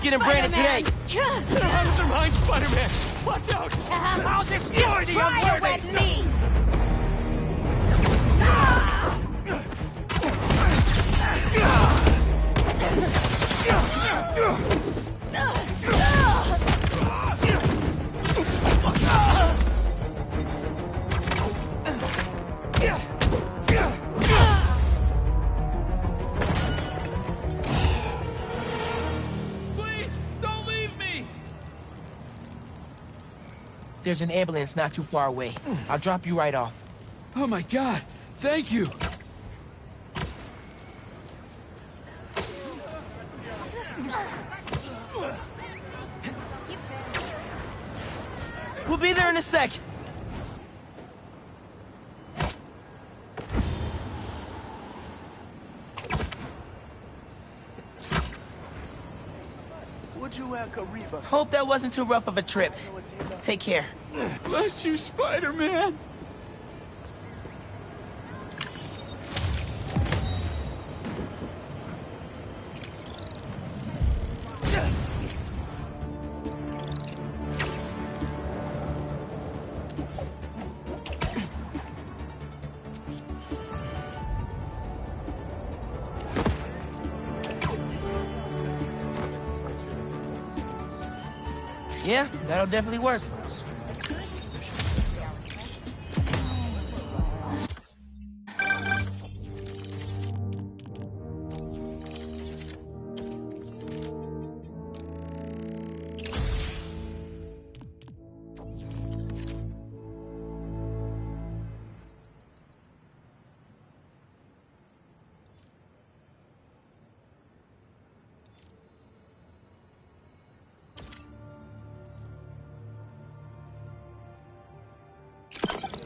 getting branded today. Hands behind Spider-Man! Watch out! I'll destroy the unworthy! There's an ambulance not too far away. I'll drop you right off. Oh my God! Thank you! We'll be there in a sec. Hope that wasn't too rough of a trip. Take care. Bless you, Spider-Man! Yeah, that'll definitely work.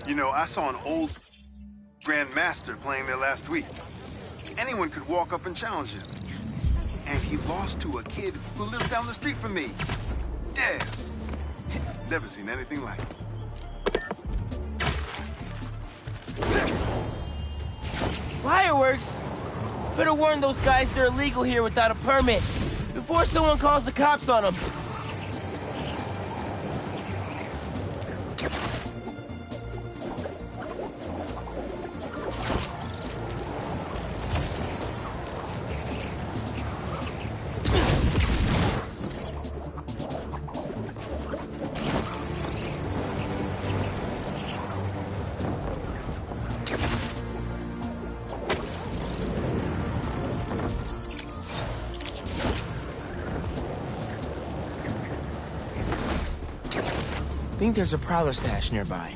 You know, I saw an old Grandmaster playing there last week. Anyone could walk up and challenge him. And he lost to a kid who lives down the street from me. Damn. Never seen anything like it. Fireworks? Better warn those guys they're illegal here without a permit before someone calls the cops on them. I think there's a prowler stash nearby.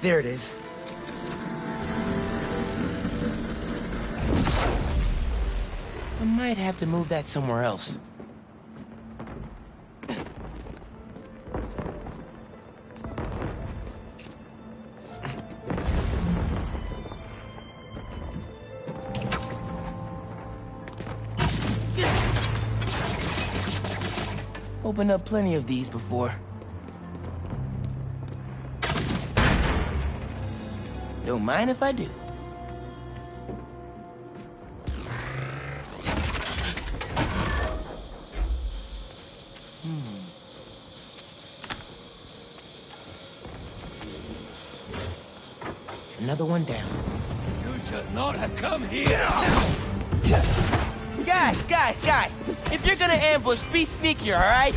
There it is. I might have to move that somewhere else. Opened up plenty of these before. Don't mind if I do. Another one down. You should not have come here! Guys! If you're gonna ambush, be sneakier, all right?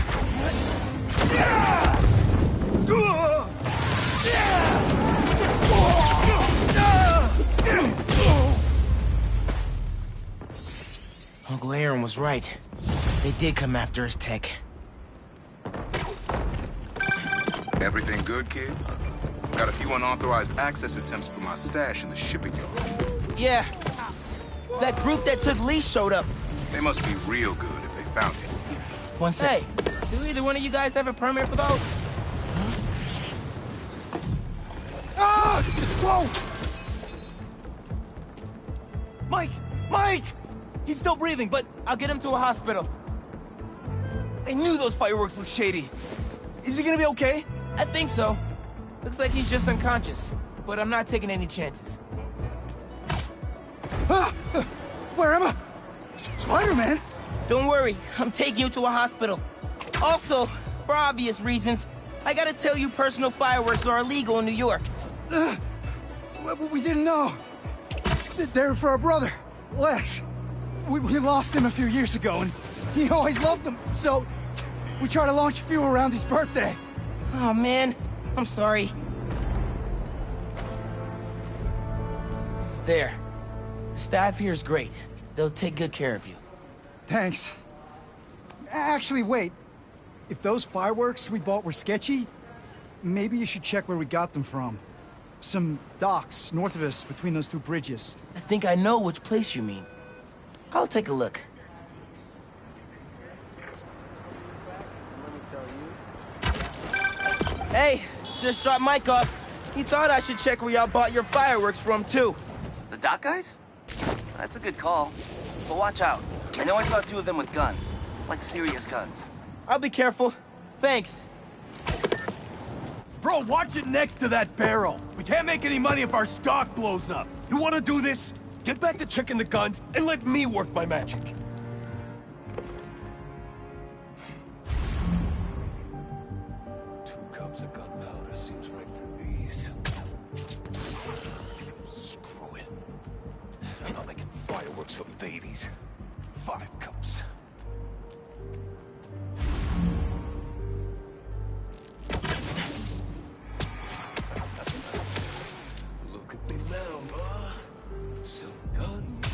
Uncle Aaron was right. They did come after his tech. Everything good, kid? Got a few unauthorized access attempts for my stash in the shipping yard. Yeah. That group that took Lee showed up. They must be real good if they found it. One sec. Hey, do either one of you guys have a permit for those? Ah! Whoa! Mike! He's still breathing, but I'll get him to a hospital. I knew those fireworks looked shady. Is he gonna be okay? I think so. Looks like he's just unconscious, but I'm not taking any chances. Where am I? Spider-Man? Don't worry, I'm taking you to a hospital. Also, for obvious reasons, I gotta tell you personal fireworks are illegal in New York. We didn't know. They're for our brother, Lex. We lost him a few years ago, and he always loved them, so we try to launch a few around his birthday. Oh, man. I'm sorry. There. The staff here is great. They'll take good care of you. Thanks. Actually, wait. If those fireworks we bought were sketchy, maybe you should check where we got them from. Some docks north of us between those two bridges. I think I know which place you mean. I'll take a look. Hey, just dropped Mike off. He thought I should check where y'all bought your fireworks from, too. The dock guys? That's a good call. But watch out. I know I saw 2 of them with guns. Like serious guns. I'll be careful. Thanks. Bro, watch it next to that barrel. We can't make any money if our stock blows up. You wanna do this? Get back to checking the guns and let me work my magic. 2 cups of gunpowder seems right for these. Screw it. I'm not making fireworks for babies. 5 cups. Look at me now, ma. Some guns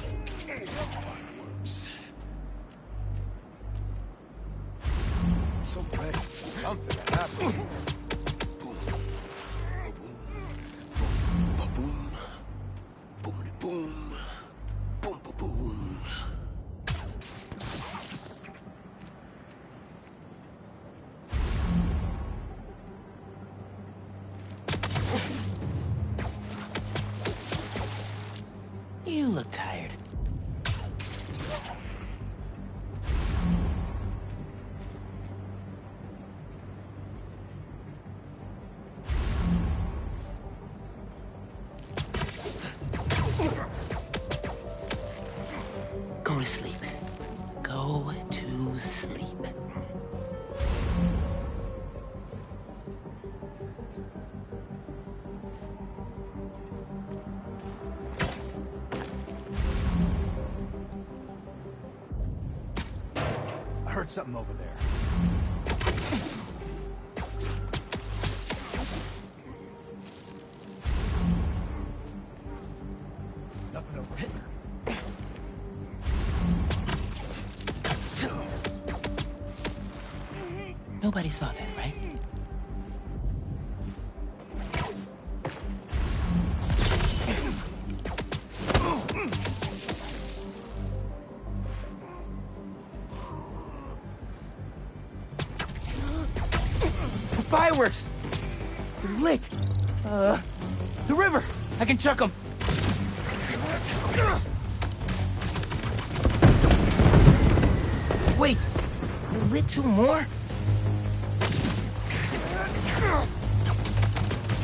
and fireworks. So ready for something to happen. Boom. Boom. Boom. Boom. Boom. Boom. Boom. Boom. You look tired. Go to sleep. Go to sleep. I heard something over there. Nothing over here. Nobody saw that, right? The fireworks! They're lit! The river! I can chuck them! Wait! You lit 2 more?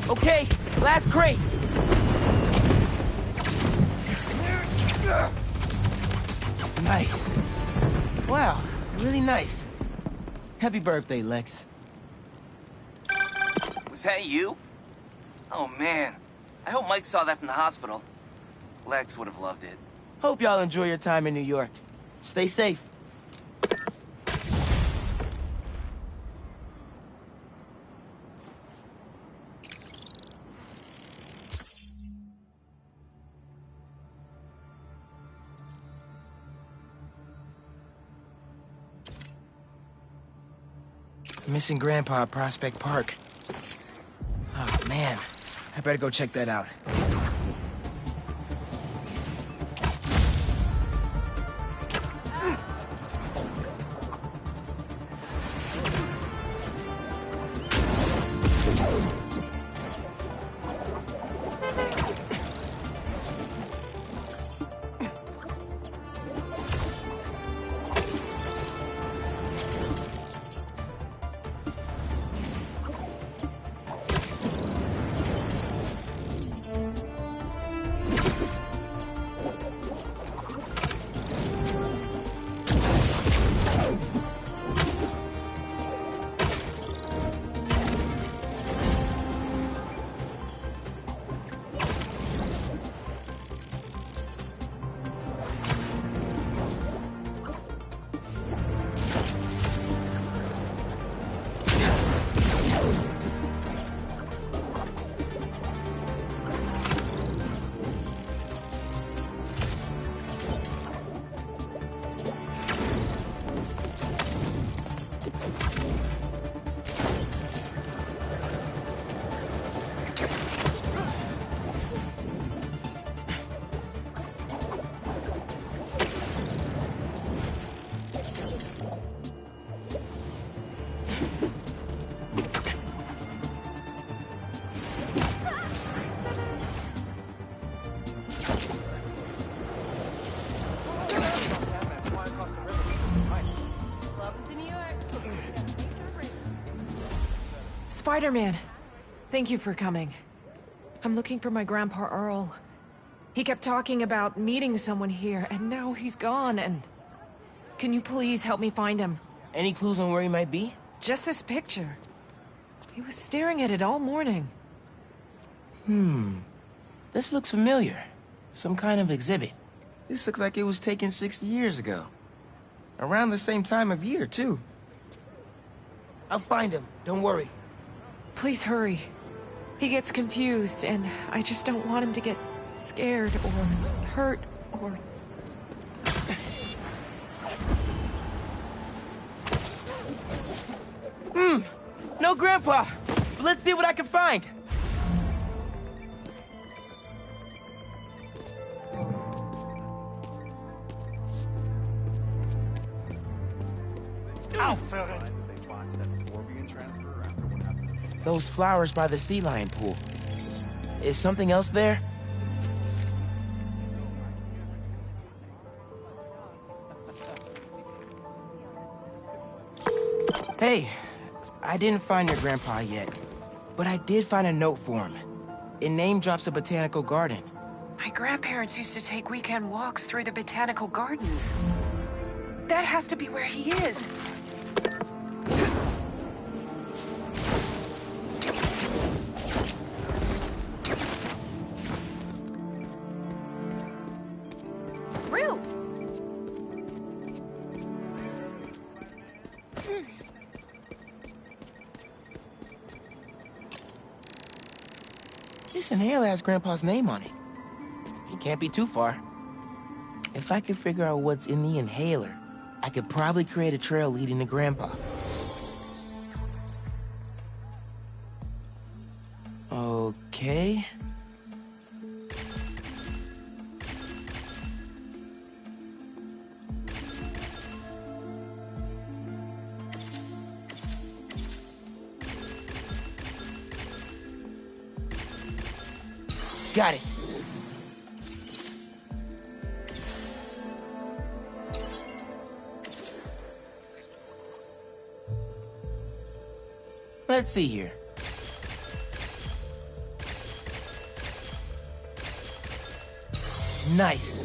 Okay, last crate! Nice. Wow, really nice. Happy birthday, Lex. Was that you? Oh, man. I hope Mike saw that from the hospital. Lex would have loved it. Hope y'all enjoy your time in New York. Stay safe. Missing Grandpa at Prospect Park. Oh, man. I better go check that out. Spider-Man. Thank you for coming. I'm looking for my Grandpa Earl. He kept talking about meeting someone here, and now he's gone, and... Can you please help me find him? Any clues on where he might be? Just this picture. He was staring at it all morning. This looks familiar. Some kind of exhibit. This looks like it was taken 60 years ago. Around the same time of year, too. I'll find him, don't worry. Please hurry. He gets confused, and I just don't want him to get scared or hurt or... No Grandpa! But let's see what I can find! I'll fill it. Those flowers by the sea lion pool. Is something else there? Hey, I didn't find your grandpa yet, but I did find a note for him. It name drops a botanical garden. My grandparents used to take weekend walks through the botanical gardens. That has to be where he is. Rue! This inhaler has Grandpa's name on it. He can't be too far. If I could figure out what's in the inhaler, I could probably create a trail leading to Grandpa. Okay. Got it. Let's see here. Nice.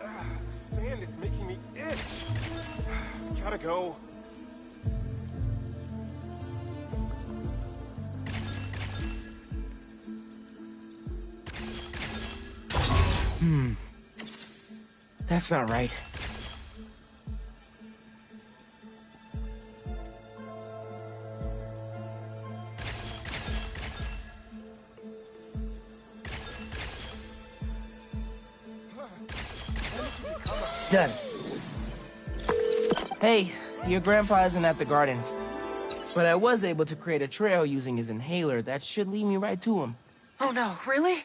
The sand is making me itch. Gotta go. That's not right. Done. Hey, your grandpa isn't at the gardens. But I was able to create a trail using his inhaler that should lead me right to him. Oh no, really?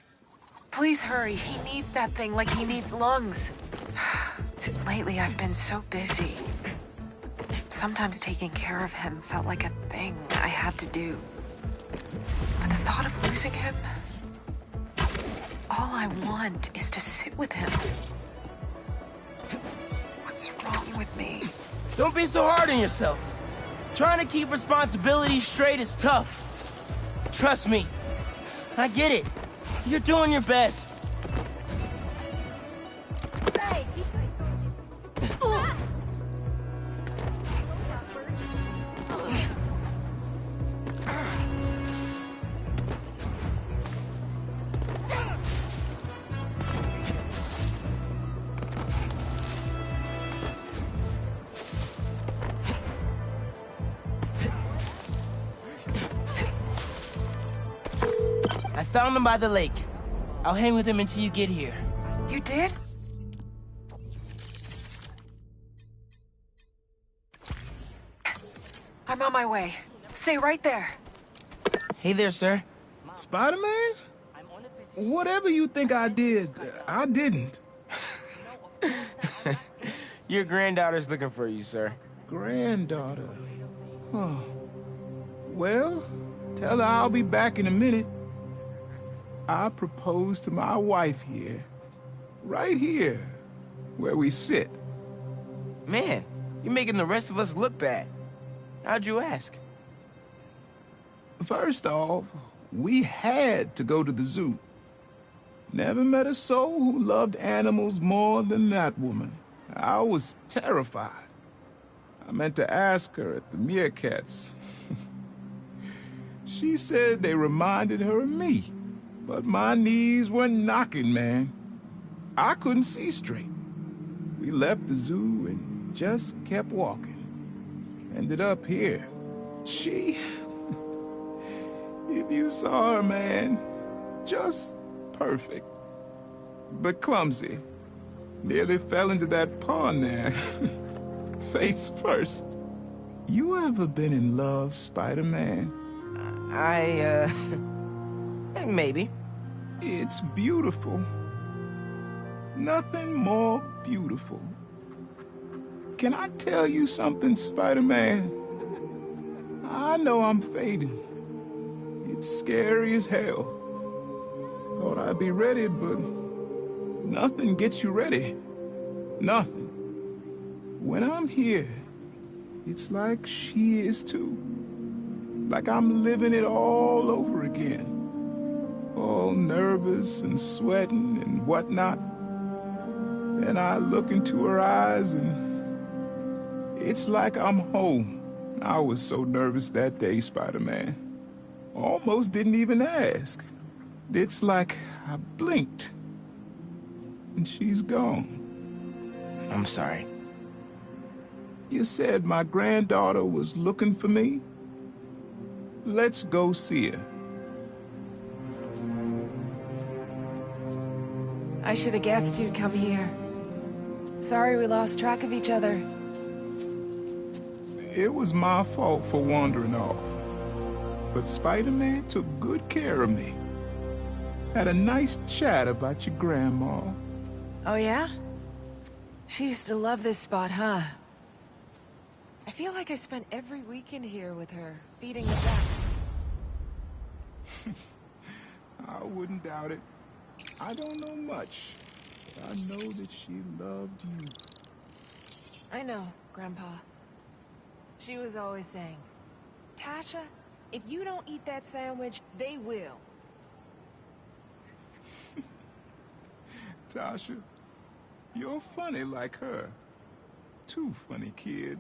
Please hurry. He needs that thing like he needs lungs. Lately, I've been so busy. Sometimes taking care of him felt like a thing I had to do. But the thought of losing him... All I want is to sit with him. What's wrong with me? Don't be so hard on yourself. Trying to keep responsibilities straight is tough. Trust me. I get it. You're doing your best. I found him by the lake. I'll hang with him until you get here. You did? I'm on my way. Stay right there. Hey there, sir. Spider-Man? Whatever you think I did, I didn't. Your granddaughter's looking for you, sir. Granddaughter. Huh. Well, tell her I'll be back in a minute. I proposed to my wife here. Right here, where we sit. Man, you're making the rest of us look bad. How'd you ask? First off, we had to go to the zoo. Never met a soul who loved animals more than that woman. I was terrified. I meant to ask her at the meerkats. She said they reminded her of me, but my knees were knocking, man. I couldn't see straight. We left the zoo and just kept walking. Ended up here. She... If you saw her, man, just perfect. But clumsy. Nearly fell into that pond there. Face first. You ever been in love, Spider-Man? Maybe. It's beautiful. Nothing more beautiful. Can I tell you something, Spider-Man? I know I'm fading. It's scary as hell. Thought I'd be ready, but nothing gets you ready. Nothing. When I'm here, it's like she is too. Like I'm living it all over again. All nervous and sweating and whatnot. And I look into her eyes and it's like I'm home. I was so nervous that day, Spider-Man. Almost didn't even ask. It's like I blinked and she's gone. I'm sorry. You said my granddaughter was looking for me? Let's go see her. I should have guessed you'd come here. Sorry we lost track of each other. It was my fault for wandering off. But Spider-Man took good care of me. Had a nice chat about your grandma. Oh yeah? She used to love this spot, huh? I feel like I spent every weekend here with her, feeding the duck. I wouldn't doubt it. I don't know much, but I know that she loved you. I know, Grandpa. She was always saying, Tasha, if you don't eat that sandwich, they will. Tasha, you're funny like her. Too funny, kid.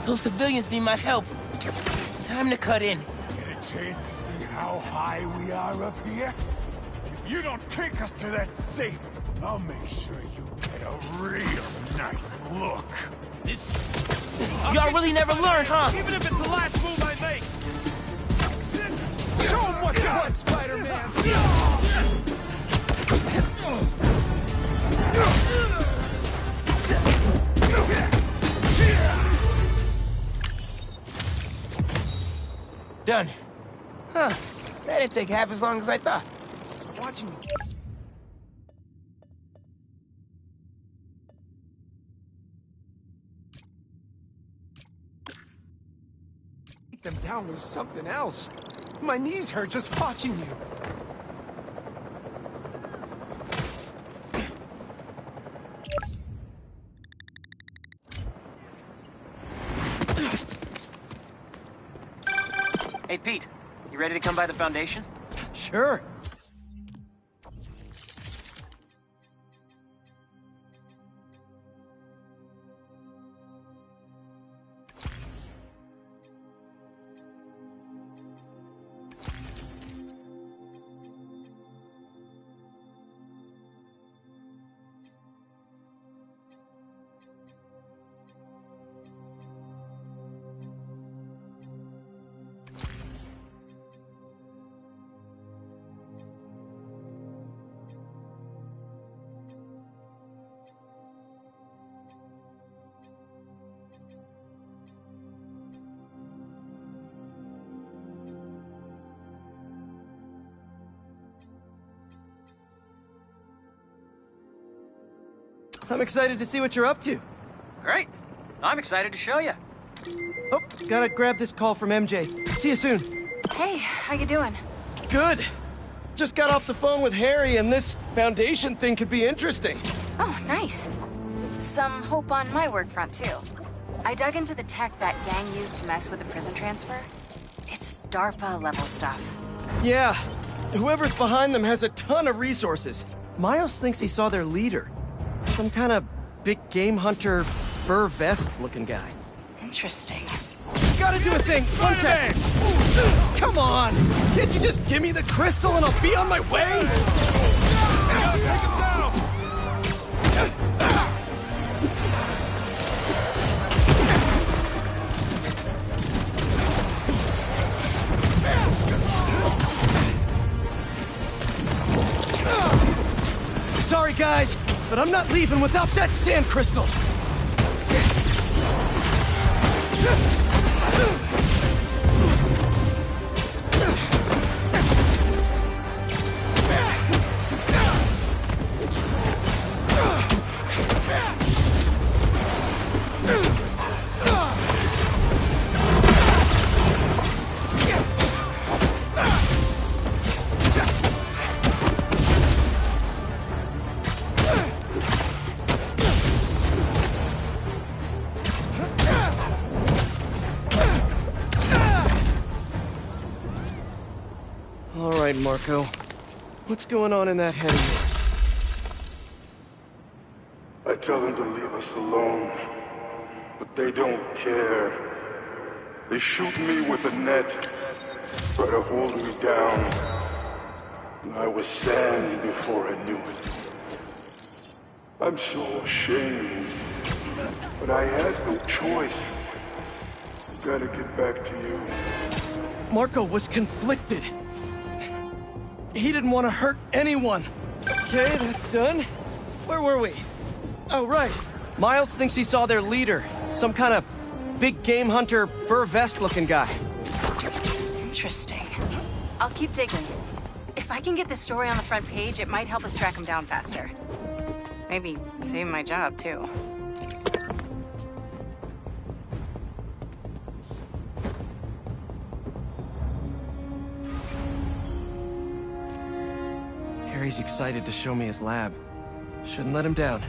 Those civilians need my help. Time to cut in. Get a chance to see how high we are up here? If you don't take us to that safe, I'll make sure you get a real nice look. Y'all really never learn, huh? Even if it's the last move I make! Show 'em what you want, Spider-Man! Done. Huh. That didn't take half as long as I thought. Watching me. Take them down was something else. My knees hurt just watching you. Hey, Pete. You ready to come by the Foundation? Sure. I'm excited to see what you're up to. Great. I'm excited to show you. Oh, gotta grab this call from MJ. See you soon. Hey, how you doing? Good. Just got off the phone with Harry, and this Foundation thing could be interesting. Oh, nice. Some hope on my work front, too. I dug into the tech that gang used to mess with the prison transfer. It's DARPA-level stuff. Yeah. Whoever's behind them has a ton of resources. Miles thinks he saw their leader. Some kind of big game hunter, fur vest-looking guy. Interesting. Gotta do a thing. 1 second. Come on! Can't you just give me the crystal and I'll be on my way? Take him down! Sorry, guys, but I'm not leaving without that sand crystal. All right, Marco. What's going on in that head of yours? I tell them to leave us alone, but they don't care. They shoot me with a net, try to hold me down. And I was sand before I knew it. I'm so ashamed, but I had no choice. Gotta get back to you. Marco was conflicted. He didn't want to hurt anyone. Okay, that's done. Where were we? Oh, right. Miles thinks he saw their leader. Some kind of big game hunter, fur vest-looking guy. Interesting. I'll keep digging. If I can get this story on the front page, it might help us track him down faster. Maybe save my job, too. Harry's excited to show me his lab. Shouldn't let him down.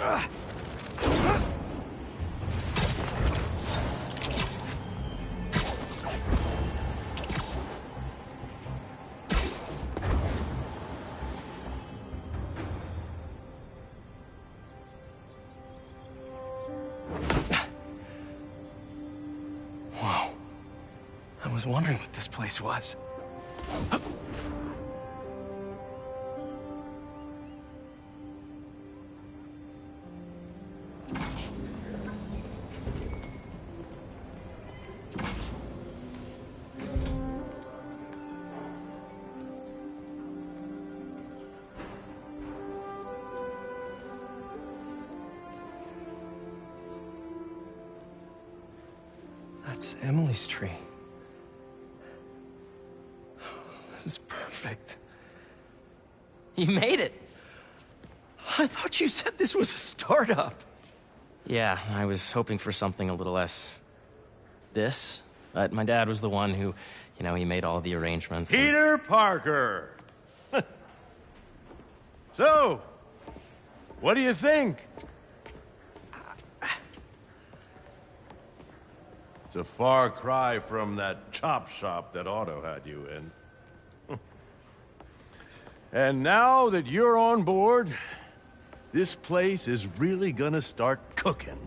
Whoa. I was wondering what this place was. That's Emily's tree. This is perfect. You made it! I thought you said this was a startup. Yeah, I was hoping for something a little less... this. But my dad was the one who, you know, he made all the arrangements. Peter Parker! So, what do you think? It's a far cry from that chop shop that Otto had you in. And now that you're on board, this place is really gonna start cooking.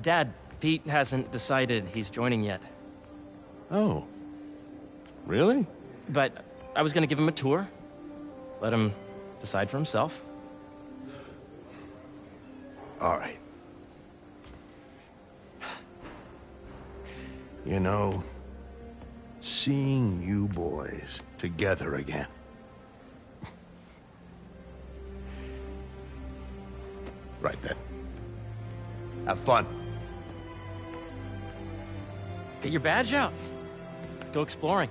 Dad, Pete hasn't decided he's joining yet. Oh. Really? But I was gonna give him a tour. Let him decide for himself. All right. You know, seeing you boys together again. Right then. Have fun. Get your badge out. Let's go exploring.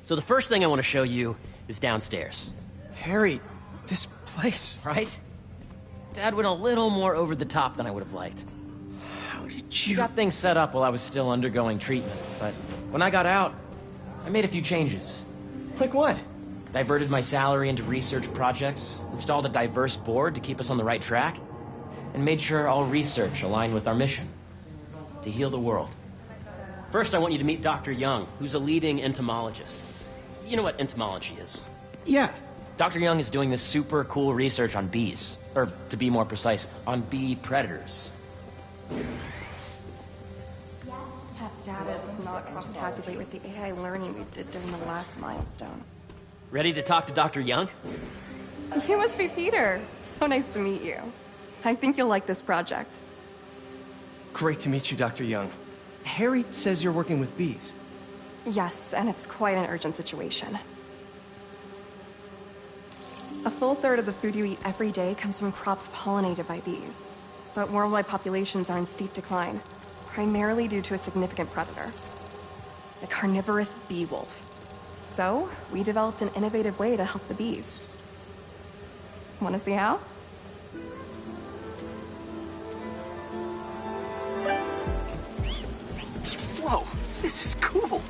So the first thing I want to show you is downstairs. Harry, this place... Right? Dad went a little more over the top than I would have liked. How did He got things set up while I was still undergoing treatment, but when I got out, I made a few changes. Like what? Diverted my salary into research projects, installed a diverse board to keep us on the right track, and made sure all research aligned with our mission, to heal the world. First, I want you to meet Dr. Young, who's a leading entomologist. You know what entomology is? Yeah. Dr. Young is doing this super cool research on bees, or to be more precise, on bee predators. That data does not cross-tabulate with the AI learning we did during the last milestone. Ready to talk to Dr. Young? You must be Peter. So nice to meet you. I think you'll like this project. Great to meet you, Dr. Young. Harry says you're working with bees. Yes, and it's quite an urgent situation. A full third of the food you eat every day comes from crops pollinated by bees. But worldwide populations are in steep decline, primarily due to a significant predator, the carnivorous bee wolf. So, we developed an innovative way to help the bees. Want to see how? Whoa, this is cool.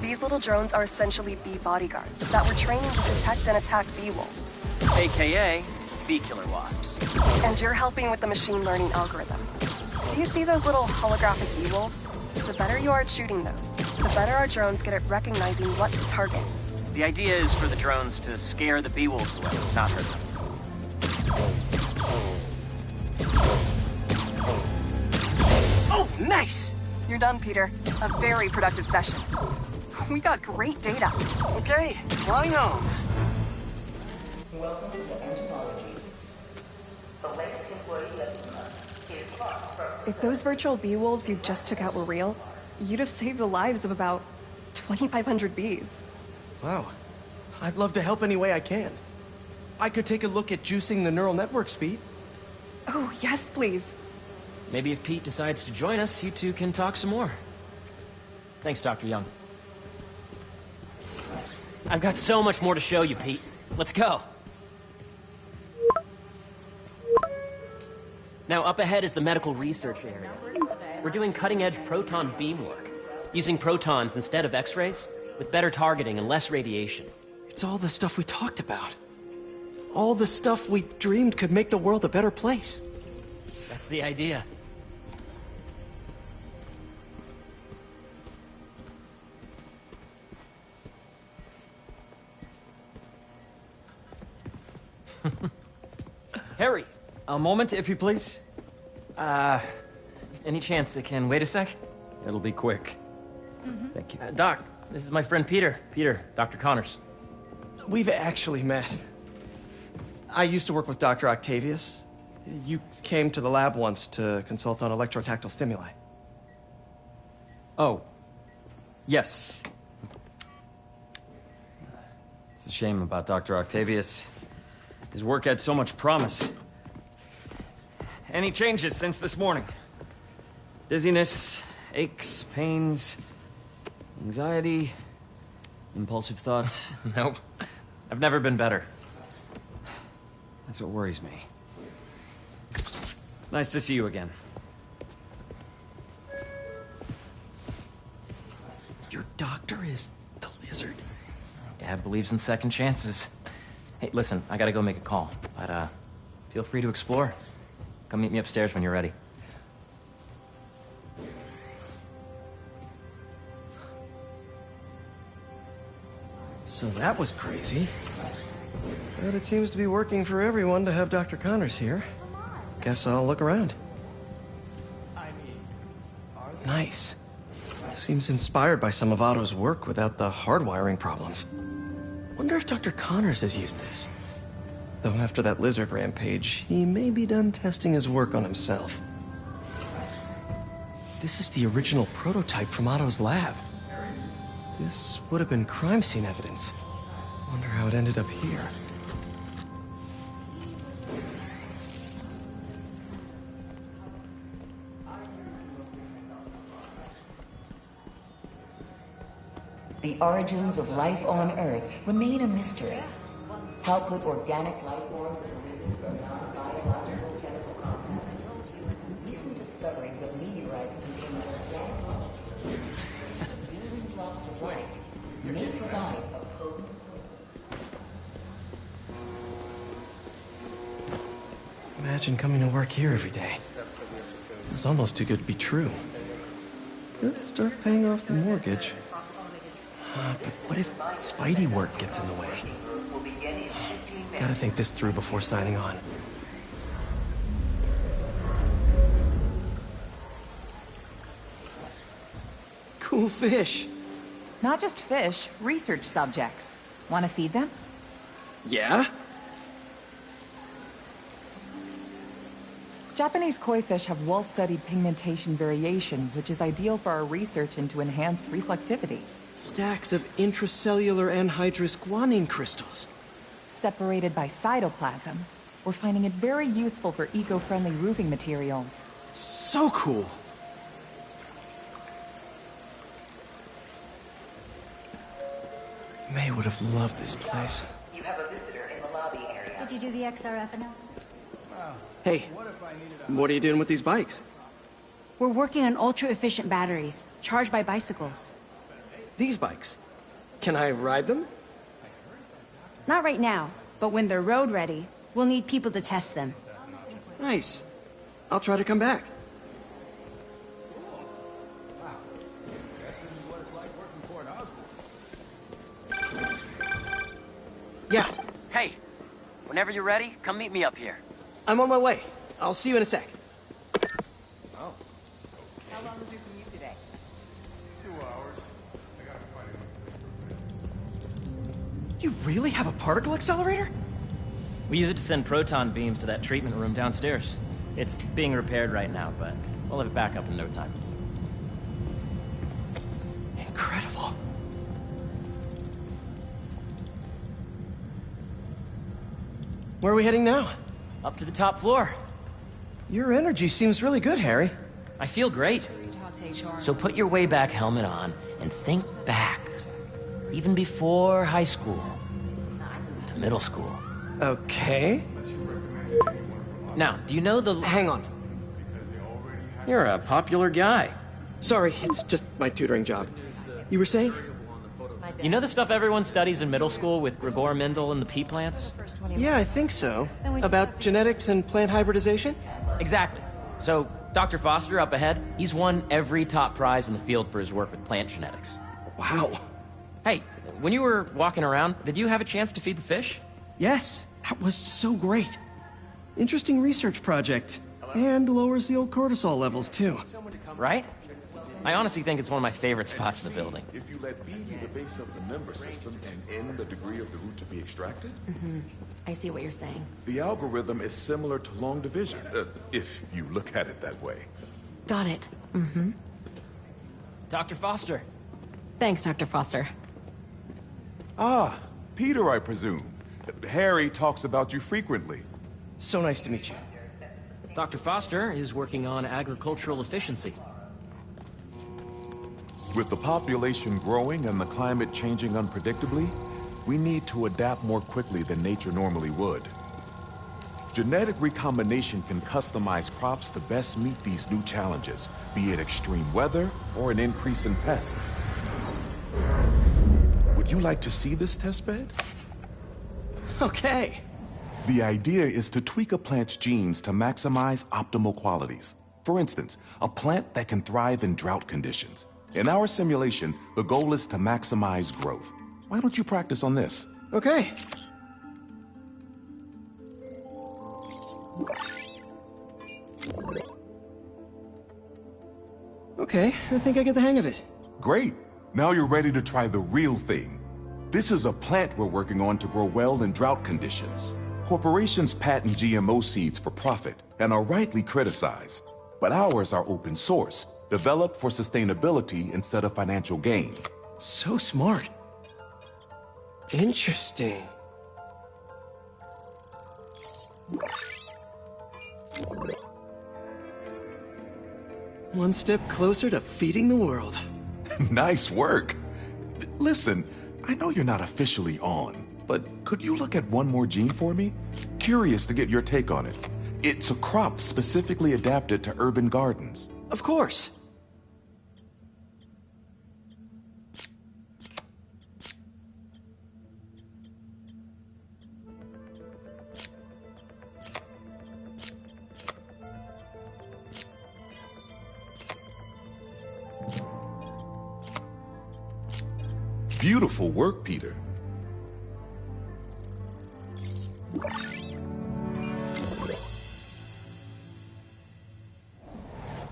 These little drones are essentially bee bodyguards that were trained to detect and attack bee wolves. AKA bee killer wasps. And you're helping with the machine learning algorithm. Do you see those little holographic bee wolves? The better you are at shooting those, the better our drones get at recognizing what to target. The idea is for the drones to scare the bee wolves away, not hurt them. Oh, nice! You're done, Peter. A very productive session. We got great data. Okay, flying home. Welcome to entomology. The latest employee is from... If those virtual bee wolves you just took out were real, you'd have saved the lives of about 2,500 bees. Wow. I'd love to help any way I can. I could take a look at juicing the neural network speed. Oh, yes, please. Maybe if Pete decides to join us, you two can talk some more. Thanks, Dr. Young. I've got so much more to show you, Pete. Let's go. Now, up ahead is the medical research area. We're doing cutting-edge proton beam work, using protons instead of X-rays, with better targeting and less radiation. It's all the stuff we talked about. All the stuff we dreamed could make the world a better place. That's the idea. Harry, a moment, if you please. Any chance it can wait a sec? It'll be quick. Thank you. Doc, this is my friend Peter. Peter, Dr. Connors. We've actually met. I used to work with Dr. Octavius. You came to the lab once to consult on electrotactile stimuli. Oh. Yes. It's a shame about Dr. Octavius. His work had so much promise. Any changes since this morning? Dizziness, aches, pains, anxiety, impulsive thoughts? Nope. I've never been better. That's what worries me. Nice to see you again. Your doctor is the lizard. Dad believes in second chances. Hey, listen, I gotta go make a call, but feel free to explore. Come meet me upstairs when you're ready. So that was crazy. But it seems to be working for everyone to have Dr. Connors here. Guess I'll look around. Nice. Seems inspired by some of Otto's work without the hardwiring problems. Wonder if Dr. Connors has used this. Though after that lizard rampage, he may be done testing his work on himself. This is the original prototype from Otto's lab. This would have been crime scene evidence. Wonder how it ended up here. The origins of life on Earth remain a mystery. How could organic life forms have arisen from non-biological chemical compounds? Recent discoveries of meteorites containing organic molecules, building blocks of life, may provide a potent... Imagine coming to work here every day. It's almost too good to be true. Let's start paying off the mortgage. But what if Spidey work gets in the way? Gotta think this through before signing on. Cool fish. Not just fish, research subjects. Want to feed them? Yeah? Japanese koi fish have well-studied pigmentation variation, which is ideal for our research into enhanced reflectivity. Stacks of intracellular anhydrous guanine crystals. Separated by cytoplasm, we're finding it very useful for eco-friendly roofing materials. So cool! May would have loved this place. You have a visitor in the lobby area. Did you do the XRF analysis? Hey, what are you doing with these bikes? We're working on ultra-efficient batteries, charged by bicycles. These bikes? Can I ride them? Not right now, but when they're road ready, we'll need people to test them. Nice. I'll try to come back. Yeah. Hey, whenever you're ready, come meet me up here. I'm on my way. I'll see you in a sec. Oh. How long was your commute today? 2 hours. I gotta find it. You really have a particle accelerator? We use it to send proton beams to that treatment room downstairs. It's being repaired right now, but we'll have it back up in no time. Incredible. Where are we heading now? Up to the top floor. Your energy seems really good, Harry. I feel great. So put your way back helmet on and think back. Even before high school. To middle school. Okay. Now, do you know the... Hang on. You're a popular guy. Sorry, it's just my tutoring job. You were saying? You know the stuff everyone studies in middle school with Gregor Mendel and the pea plants? Yeah, I think so. About genetics and plant hybridization? Exactly. So, Dr. Foster up ahead, he's won every top prize in the field for his work with plant genetics. Wow. Hey, when you were walking around, did you have a chance to feed the fish? Yes, that was so great. Interesting research project. And lowers the old cortisol levels, too. Right? I honestly think it's one of my favorite spots in the building. If you let B be the base of the member system and N the degree of the root to be extracted, I see what you're saying. the algorithm is similar to long division, if you look at it that way. Got it. Dr. Foster. Thanks, Dr. Foster. Ah, Peter, I presume. Harry talks about you frequently. So nice to meet you. Dr. Foster is working on agricultural efficiency. With the population growing and the climate changing unpredictably, we need to adapt more quickly than nature normally would. Genetic recombination can customize crops to best meet these new challenges, be it extreme weather or an increase in pests. Would you like to see this testbed? Okay. The idea is to tweak a plant's genes to maximize optimal qualities. For instance, a plant that can thrive in drought conditions. In our simulation, the goal is to maximize growth. Why don't you practice on this? Okay. Okay, I think I get the hang of it. Great. Now you're ready to try the real thing. This is a plant we're working on to grow well in drought conditions. Corporations patent GMO seeds for profit and are rightly criticized. But ours are open source, developed for sustainability instead of financial gain. So smart. Interesting. One step closer to feeding the world. Nice work. Listen, I know you're not officially on, but could you look at one more gene for me? Curious to get your take on it. It's a crop specifically adapted to urban gardens. Of course. Beautiful work, Peter.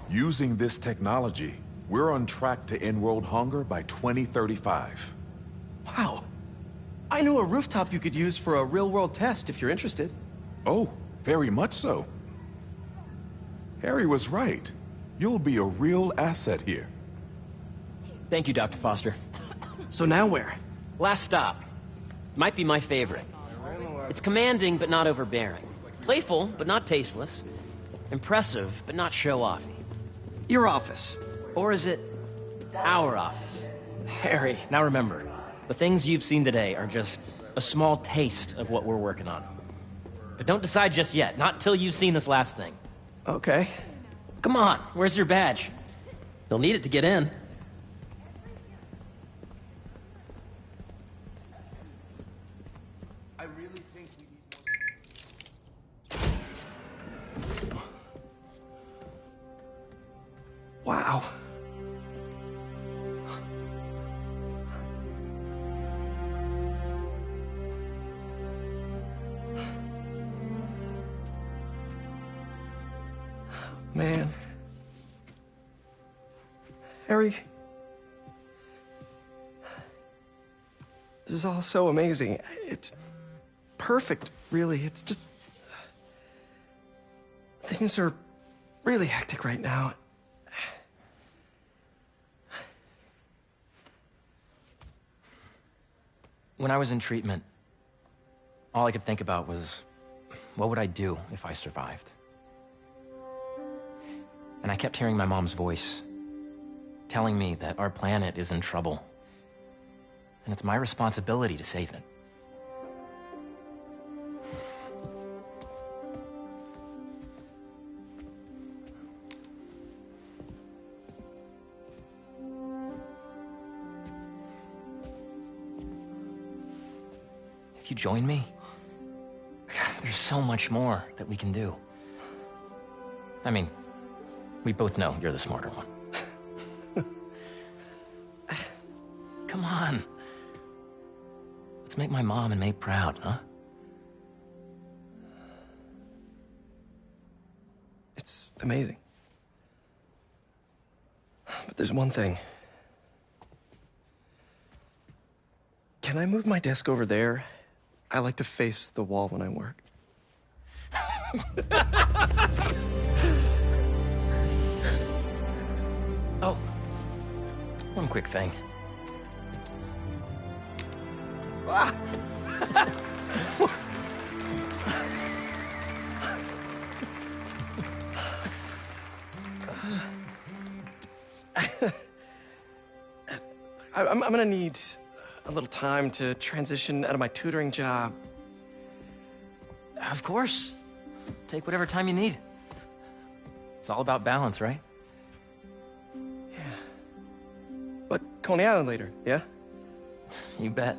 Using this technology, we're on track to end world hunger by 2035. Wow. I know a rooftop you could use for a real-world test if you're interested. Oh, very much so. Harry was right. You'll be a real asset here. Thank you, Dr. Foster. So now where? Last stop. Might be my favorite. It's commanding, but not overbearing. Playful, but not tasteless. Impressive, but not show-offy. Your office. Or is it our office? Harry. Now remember, the things you've seen today are just a small taste of what we're working on. But don't decide just yet, not till you've seen this last thing. Okay. Come on, where's your badge? You'll need it to get in. Wow. Man. Harry. This is all so amazing. It's perfect, really. It's just... Things are really hectic right now. When I was in treatment, all I could think about was, what would I do if I survived? And I kept hearing my mom's voice, telling me that our planet is in trouble, and it's my responsibility to save it. you join me? There's so much more that we can do. I mean, we both know you're the smarter one. Come on. Let's make my mom and May proud, huh? It's amazing. But there's one thing. Can I move my desk over there? I like to face the wall when I work. Oh, one quick thing. Ah! I'm gonna need a little time to transition out of my tutoring job. Of course. Take whatever time you need. It's all about balance, right? Yeah. But Coney Island later, yeah? You bet.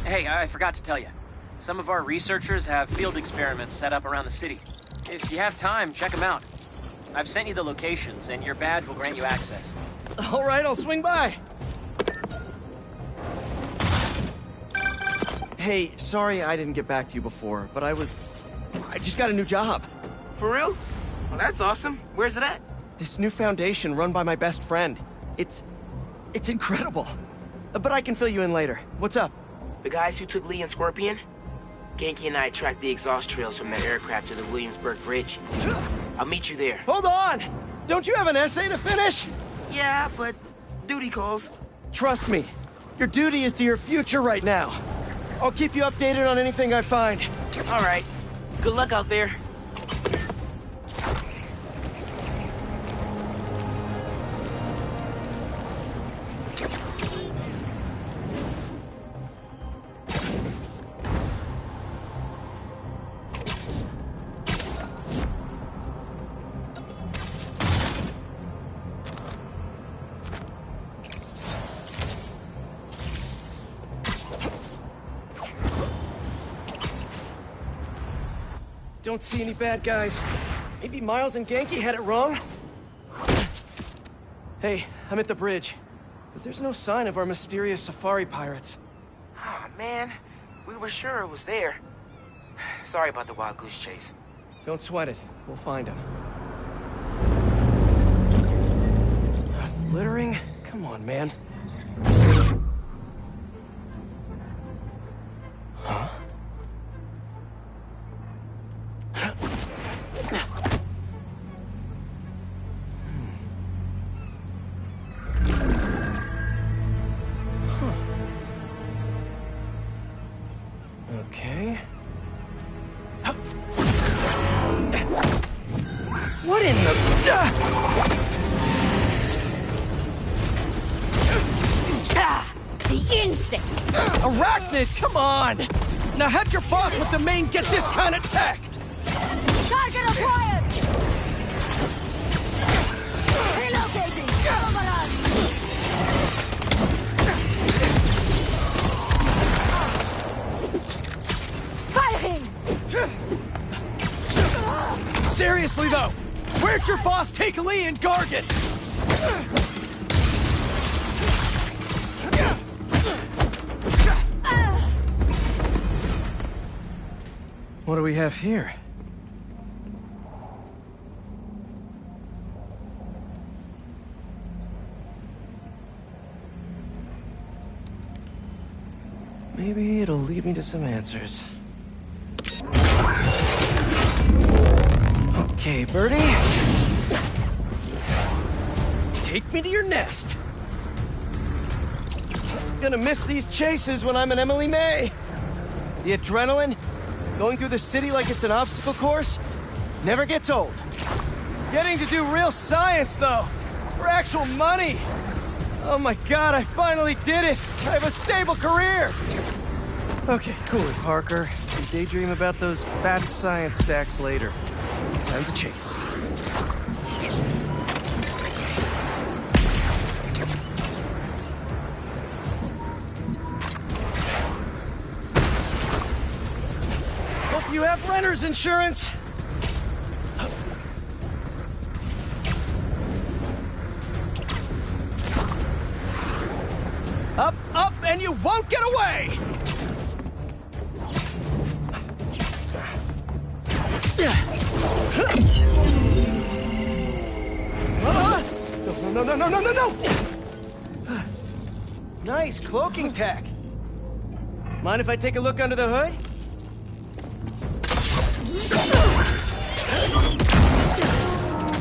Hey, I forgot to tell you. Some of our researchers have field experiments set up around the city. If you have time, check them out. I've sent you the locations, and your badge will grant you access. All right, I'll swing by. Hey, sorry I didn't get back to you before, but I just got a new job. For real? Well, that's awesome. Where's it at? This new foundation run by my best friend. It's incredible. But I can fill you in later. What's up? The guys who took Lee and Scorpion? Genki and I tracked the exhaust trails from their aircraft to the Williamsburg Bridge. I'll meet you there. Hold on! Don't you have an essay to finish? Yeah, but duty calls. Trust me, your duty is to your future right now. I'll keep you updated on anything I find. All right. Good luck out there. Don't see any bad guys. Maybe Miles and Genki had it wrong? Hey, I'm at the bridge. But there's no sign of our mysterious safari pirates. Oh, man. We were sure it was there. Sorry about the wild goose chase. Don't sweat it. We'll find them. Littering? Come on, man. Huh? Okay. What in the... The insect! Arachnid, come on! Now have your boss with the main get this kind of tech! Target acquired! Relocating! Firing! Seriously, though, where'd your boss take Lee and Gargan? What do we have here? Maybe it'll lead me to some answers. Okay, Birdie. Take me to your nest. Gonna miss these chases when I'm an Emily May. The adrenaline, going through the city like it's an obstacle course, never gets old. Getting to do real science, though. For actual money! Oh my god, I finally did it! I have a stable career! Okay, cool as Harker. We daydream about those fat science stacks later. Time to chase. Hope you have renter's insurance! Up, up, and you won't get away! No! Nice cloaking tech. Mind if I take a look under the hood?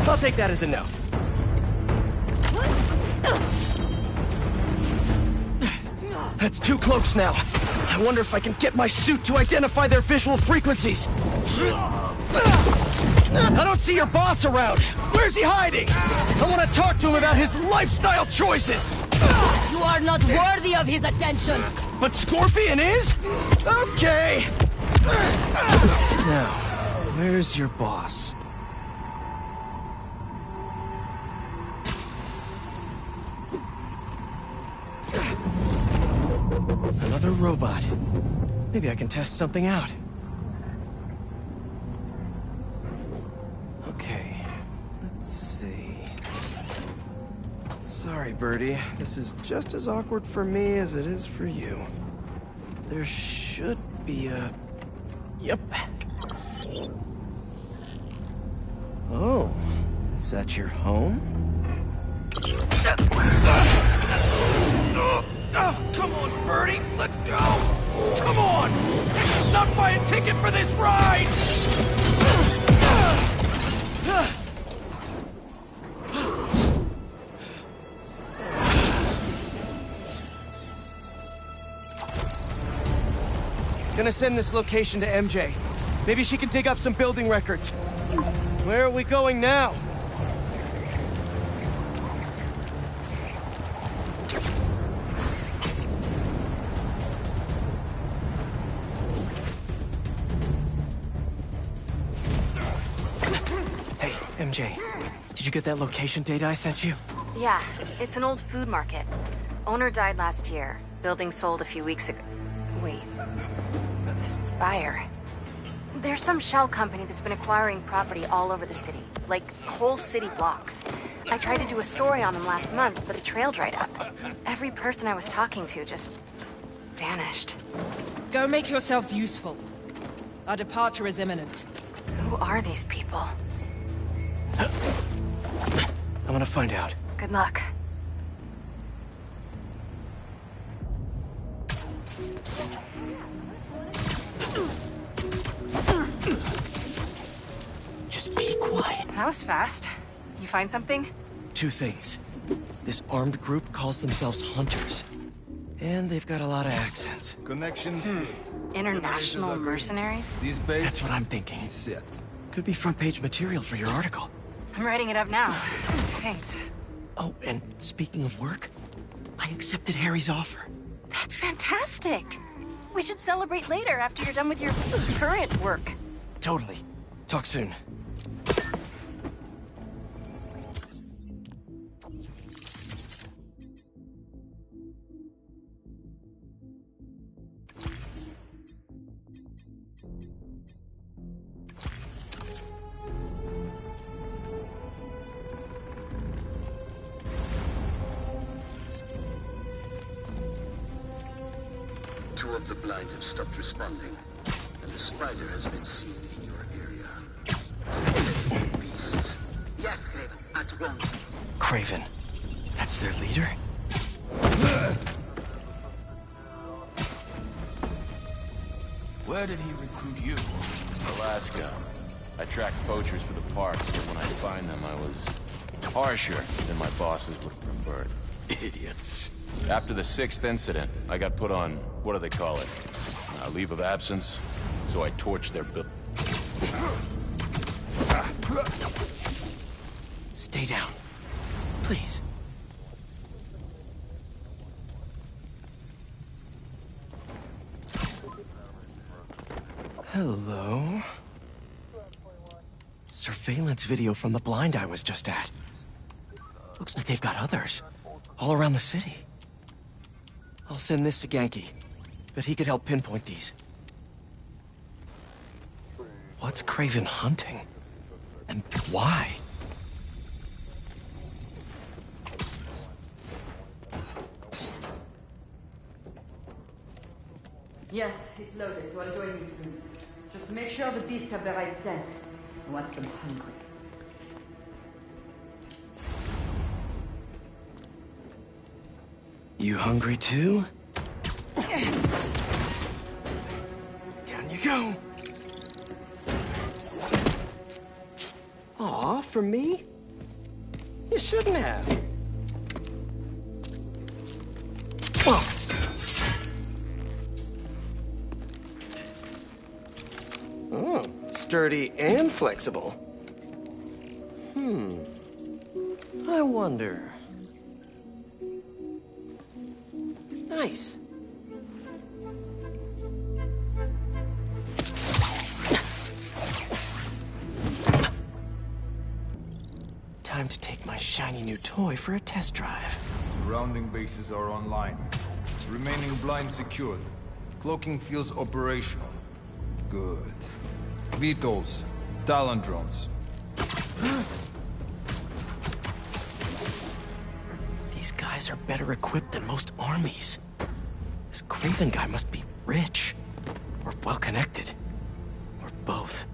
I'll take that as a no. That's 2 cloaks now. I wonder if I can get my suit to identify their visual frequencies. I don't see your boss around. Where's he hiding? I want to talk to him about his lifestyle choices. You are not worthy of his attention. But Scorpion is? Okay. Now, where's your boss? Another robot. Maybe I can test something out. Okay, let's see. Sorry, Birdie. This is just as awkward for me as it is for you. There should be a... Yep. Oh, is that your home? Oh, come on, Birdie! Let go! Come on! Not buy a ticket for this ride! Gonna send this location to MJ. Maybe she can dig up some building records. Where are we going now? Hey, MJ. Did you get that location data I sent you? Yeah, it's an old food market. Owner died last year. Building sold a few weeks ago. Wait. This buyer. There's some shell company that's been acquiring property all over the city. Like, whole city blocks. I tried to do a story on them last month, but the trail dried up. Every person I was talking to just... vanished. Go make yourselves useful. Our departure is imminent. Who are these people? I'm gonna find out. Good luck. Just be quiet. That was fast. You find something? 2 things. This armed group calls themselves Hunters. And they've got a lot of accents. Connections. International mercenaries? That's what I'm thinking. Could be front page material for your article. I'm writing it up now. Thanks. Oh, and speaking of work, I accepted Harry's offer. That's fantastic. We should celebrate later after you're done with your current work. Totally. Talk soon. Two of the blinds have stopped responding, and the spider has been seen in your area. Beast. Yes, Craven, at once. Craven. That's their leader? Where did he recruit you? Alaska. I track poachers for the parks, but when I find them, I was harsher than my bosses would have preferred. Idiots. After the 6th incident, I got put on, what do they call it? Leave of absence. So I torched their Stay down. Please. Hello? Surveillance video from the blind I was just at. Looks like they've got others. All around the city. I'll send this to Genki. Bet he could help pinpoint these. What's Craven hunting? And why? Yes, it's loaded, so I'll join you soon. Just make sure the beasts have the right scent. I want them hungry. You hungry too? Down you go. Aw, for me? You shouldn't have. Oh. Oh, sturdy and flexible. I wonder. Nice. Time to take my shiny new toy for a test drive. Surrounding bases are online. Remaining blind secured. Cloaking fields operational. Good. VTOLs. Talon drones. These guys are better equipped than most armies. This Craven guy must be rich. Or well-connected. Or both.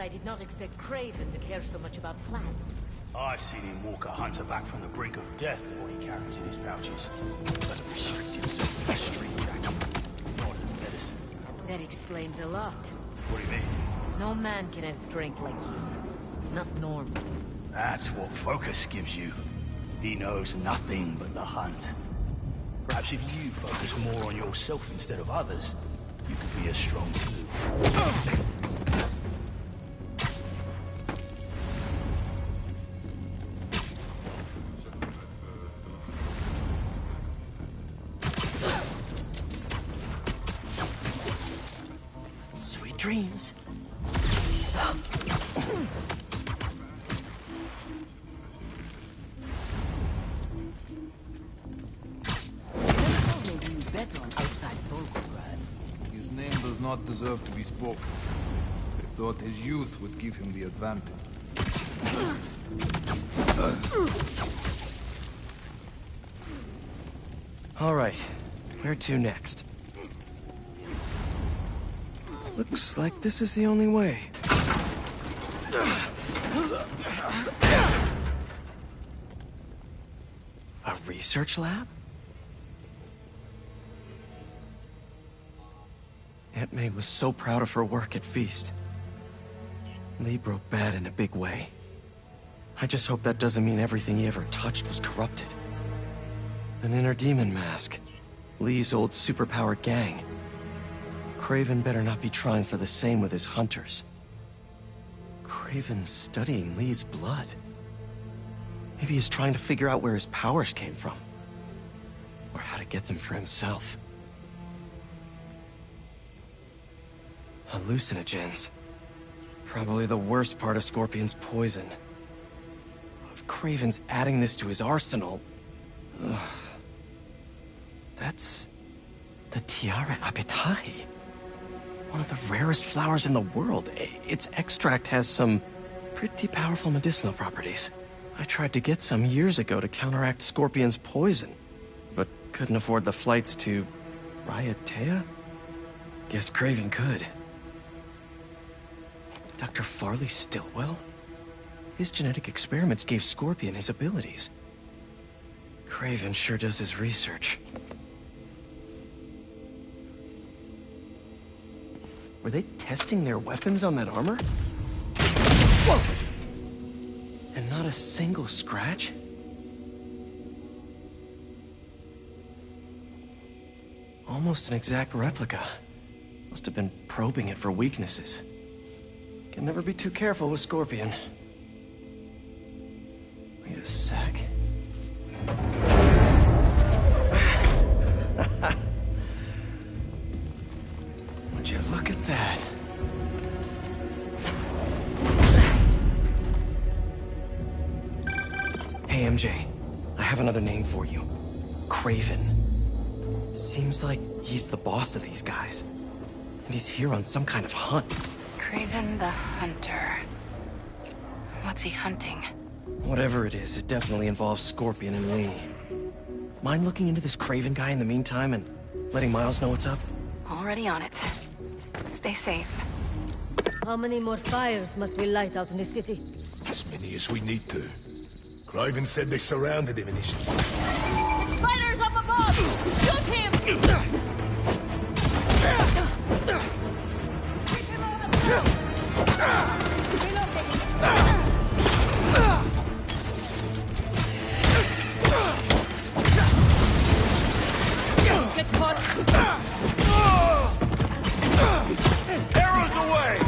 I did not expect Craven to care so much about plants. I've seen him walk a hunter back from the brink of death with what he carries in his pouches. Doesn't restrict himself to street track, not medicine. That explains a lot. What do you mean? No man can have strength like his. Not normal. That's what Focus gives you. He knows nothing but the hunt. Perhaps if you focus more on yourself instead of others, you could be as strong too. Dreams. His name does not deserve to be spoken. I thought his youth would give him the advantage. All right, where to next? Looks like this is the only way. A research lab? Aunt May was so proud of her work at Feast. Lee broke bad in a big way. I just hope that doesn't mean everything he ever touched was corrupted. An inner demon mask. Lee's old superpowered gang. Craven better not be trying for the same with his hunters. Craven's studying Lee's blood. Maybe he's trying to figure out where his powers came from. Or how to get them for himself. Hallucinogens. Probably the worst part of Scorpion's poison. If Craven's adding this to his arsenal... That's... the Tiara Apetai. One of the rarest flowers in the world. Its extract has some pretty powerful medicinal properties. I tried to get some years ago to counteract Scorpion's poison, but couldn't afford the flights to Raiatea? Guess Craven could. Dr. Farley Stillwell? His genetic experiments gave Scorpion his abilities. Craven sure does his research. Were they testing their weapons on that armor? Whoa! And not a single scratch? Almost an exact replica. Must have been probing it for weaknesses. Can never be too careful with Scorpion. Wait a sec. Would you look at that? Hey, MJ. I have another name for you. Craven. Seems like he's the boss of these guys. And he's here on some kind of hunt. Craven the Hunter. What's he hunting? Whatever it is, it definitely involves Scorpion and Lee. Mind looking into this Craven guy in the meantime and letting Miles know what's up? Already on it. Stay safe. How many more fires must we light out in the city? As many as we need to. Craven said they surrounded him initially. The spider's up above! Shoot him! Get caught! Arrows away!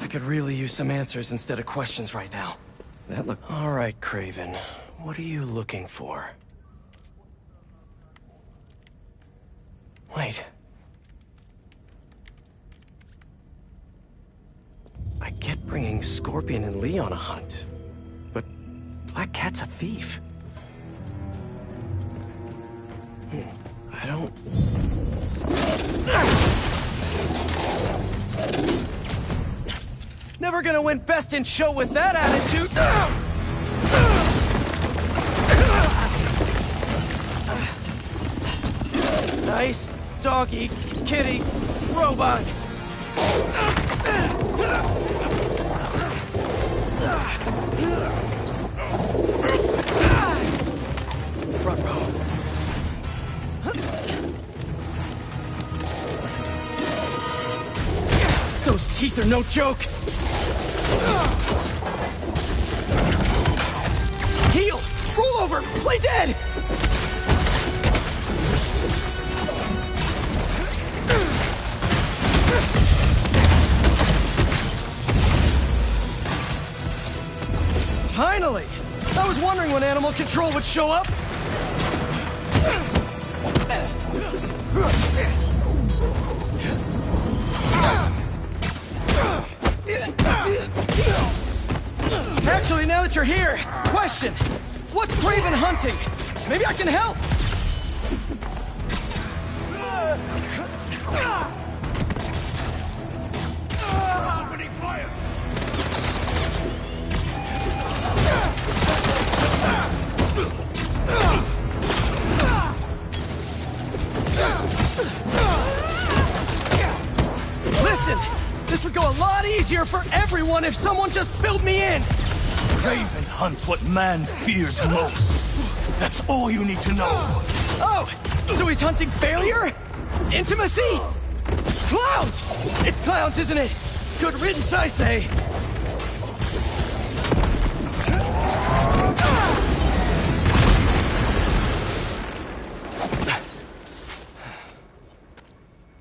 Could really use some answers instead of questions right now. That look... All right, Craven. What are you looking for? Wait. I get bringing Scorpion and Lee on a hunt, but Black Cat's a thief. I don't... Never gonna win Best in Show with that attitude! Nice doggy, kitty, robot! Ruh-roh. Those teeth are no joke! Heal! Roll over! Play dead! Finally! I was wondering when animal control would show up! Actually, now that you're here, question! What's Craven hunting? Maybe I can help! Opening fire! run if someone just filled me in! Craven hunts what man fears most. That's all you need to know. Oh, so he's hunting failure? Intimacy? Clowns! It's clowns, isn't it? Good riddance, I say.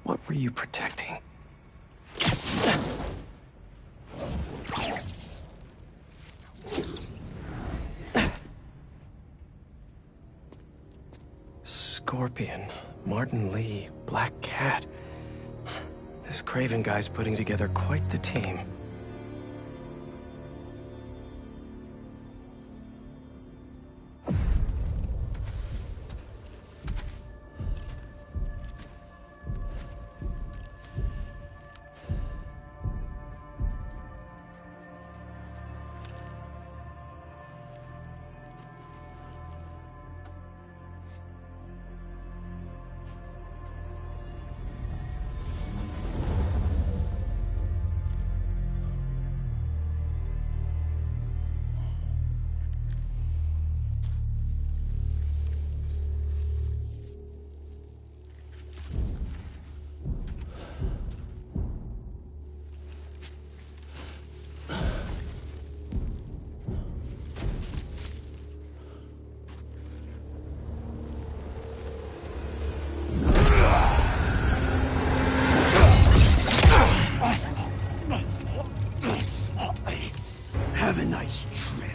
What were you protecting? Scorpion, Martin Lee, Black Cat. This Craven guy's putting together quite the team. Have a nice trip.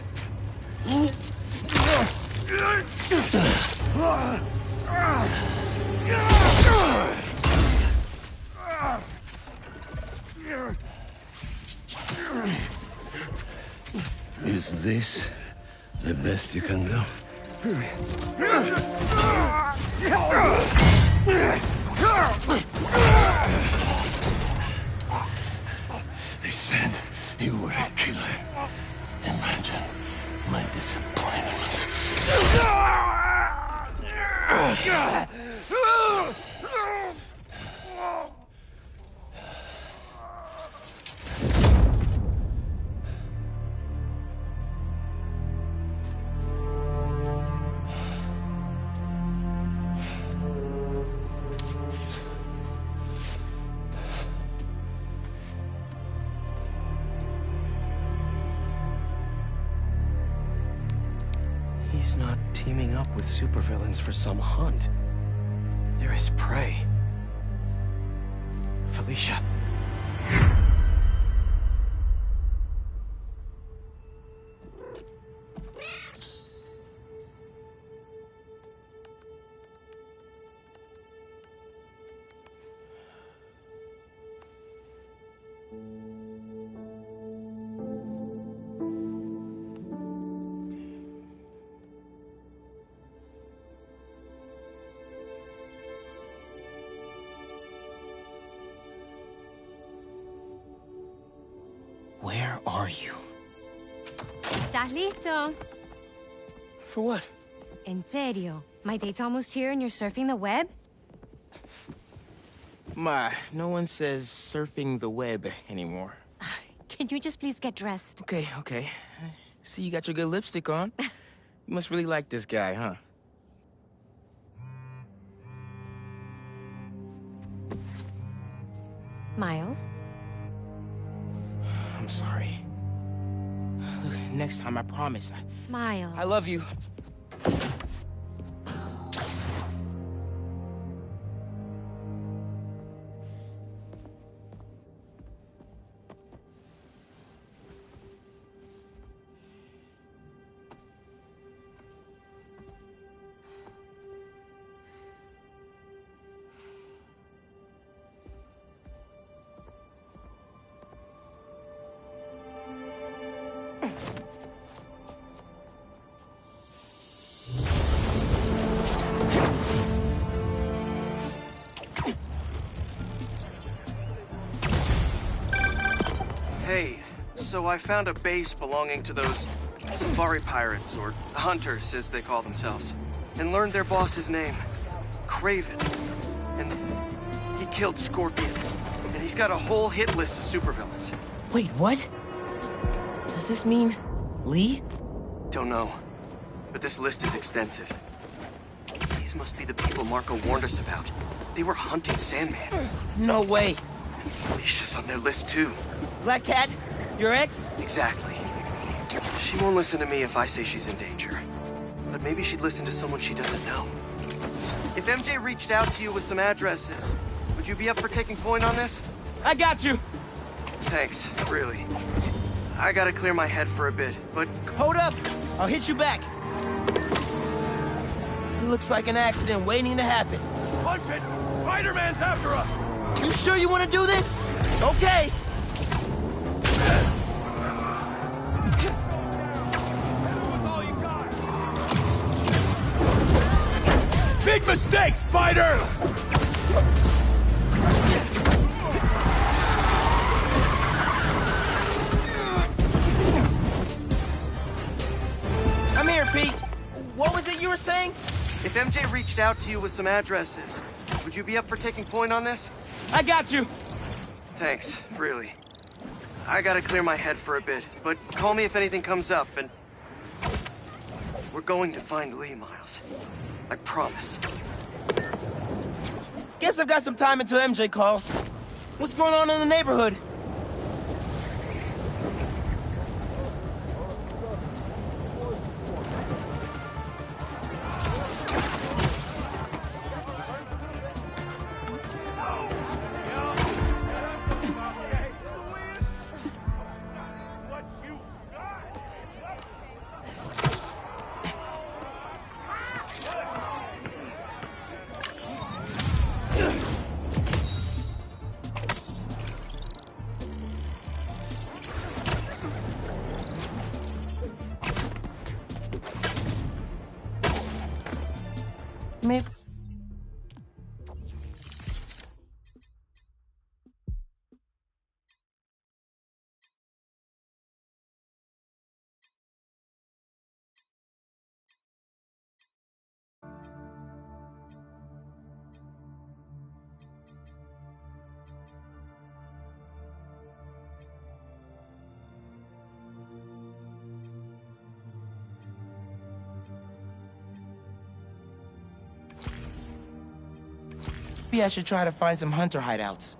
Is this the best you can do? They said you were a killer. Imagine my disappointment. He's not teaming up with supervillains for some hunt. They're his prey. Felicia. Where are you? ¿Estás listo? For what? En serio? My date's almost here and you're surfing the web? Ma, no one says surfing the web anymore. Can you just please get dressed? Okay, okay. See, you got your good lipstick on. You must really like this guy, huh? Miles? I'm sorry. Look, next time, I promise. Miles. I love you. Hey, so I found a base belonging to those safari pirates, or hunters as they call themselves, and learned their boss's name, Craven. And he killed Scorpion, and he's got a whole hit list of supervillains. Wait, what? Does this mean Lee? Don't know, but this list is extensive. These must be the people Marco warned us about. They were hunting Sandman. No way. Alicia's on their list too. Black Cat? Your ex? Exactly. She won't listen to me if I say she's in danger. But maybe she'd listen to someone she doesn't know. If MJ reached out to you with some addresses, would you be up for taking point on this? I got you! Thanks, really. I gotta clear my head for a bit, but... Hold up! I'll hit you back. Looks like an accident waiting to happen. Punch it! Spider-Man's after us! You sure you want to do this? Okay! Big mistake, Spider! I'm here, Pete. What was it you were saying? If MJ reached out to you with some addresses, would you be up for taking point on this? I got you! Thanks, really. I gotta clear my head for a bit, but call me if anything comes up, and... We're going to find Lee, Miles. I promise. Guess I've got some time until MJ calls. What's going on in the neighborhood? Maybe. Maybe I should try to find some hunter hideouts.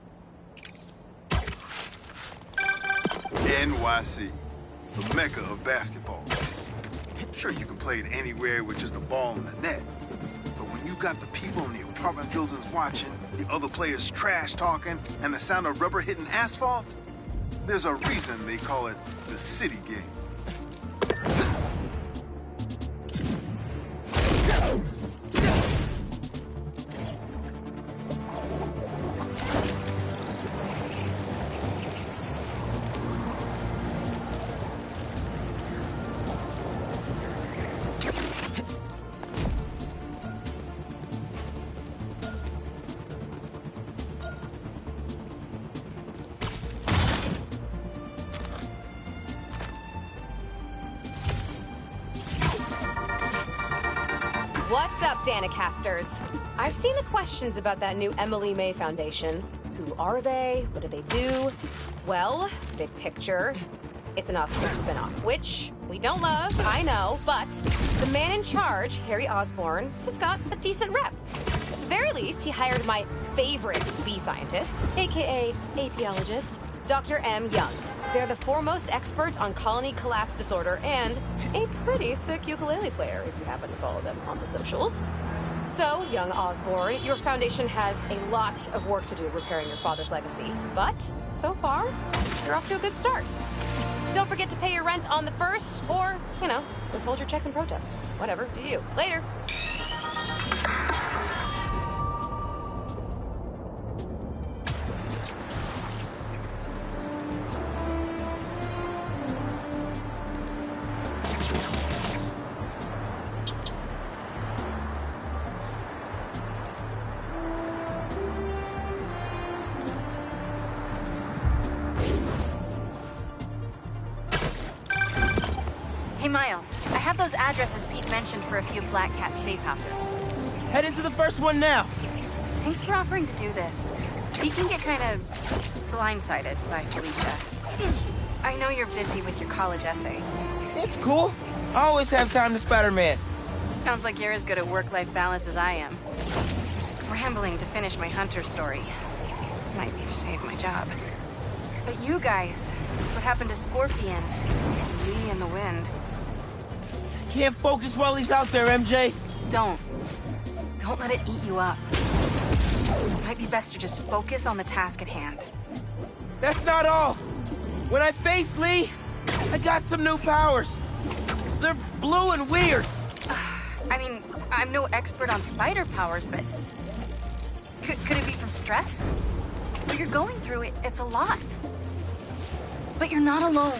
NYC, the mecca of basketball. Sure, you can play it anywhere with just a ball and a net. But when you got the people in the apartment buildings watching, the other players trash talking, and the sound of rubber hitting asphalt, there's a reason they call it the city game. What's up, Danicasters? I've seen the questions about that new Emily May Foundation. Who are they? What do they do? Well, big picture, it's an Oscorp spinoff, which we don't love, I know, but the man in charge, Harry Osborn, has got a decent rep. At the very least, he hired my favorite bee scientist, aka apiologist, Dr. M. Young. They're the foremost expert on colony collapse disorder and a pretty sick ukulele player, if you happen to follow them on the socials. So, young Osborn, your foundation has a lot of work to do repairing your father's legacy. But, so far, you're off to a good start. Don't forget to pay your rent on the 1st, or, you know, withhold your checks in protest. Whatever, do you. Later. Hey, Miles. I have those addresses Pete mentioned for a few Black Cat safe houses. Head into the first one now. Thanks for offering to do this. Pete can get kind of blindsided by Felicia. I know you're busy with your college essay. It's cool. I always have time to Spider-Man. Sounds like you're as good at work-life balance as I am. I'm scrambling to finish my Hunter story. Might save my job. But you guys, what happened to Scorpion? Lee and the Wind? Can't focus while he's out there, MJ. Don't let it eat you up. Might be best to just focus on the task at hand. That's not all. When I face Lee, I got some new powers. They're blue and weird. I mean, I'm no expert on spider powers, but... Could it be from stress? What you're going through, it's a lot. But you're not alone.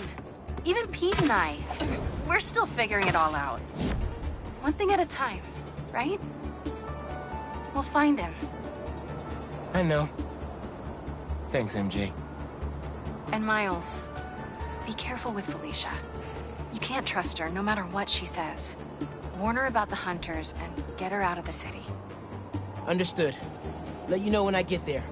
Even Pete and I, we're still figuring it all out. One thing at a time, right? We'll find him. I know. Thanks, MJ. And Miles, be careful with Felicia. You can't trust her, no matter what she says. Warn her about the Hunters and get her out of the city. Understood. Let you know when I get there.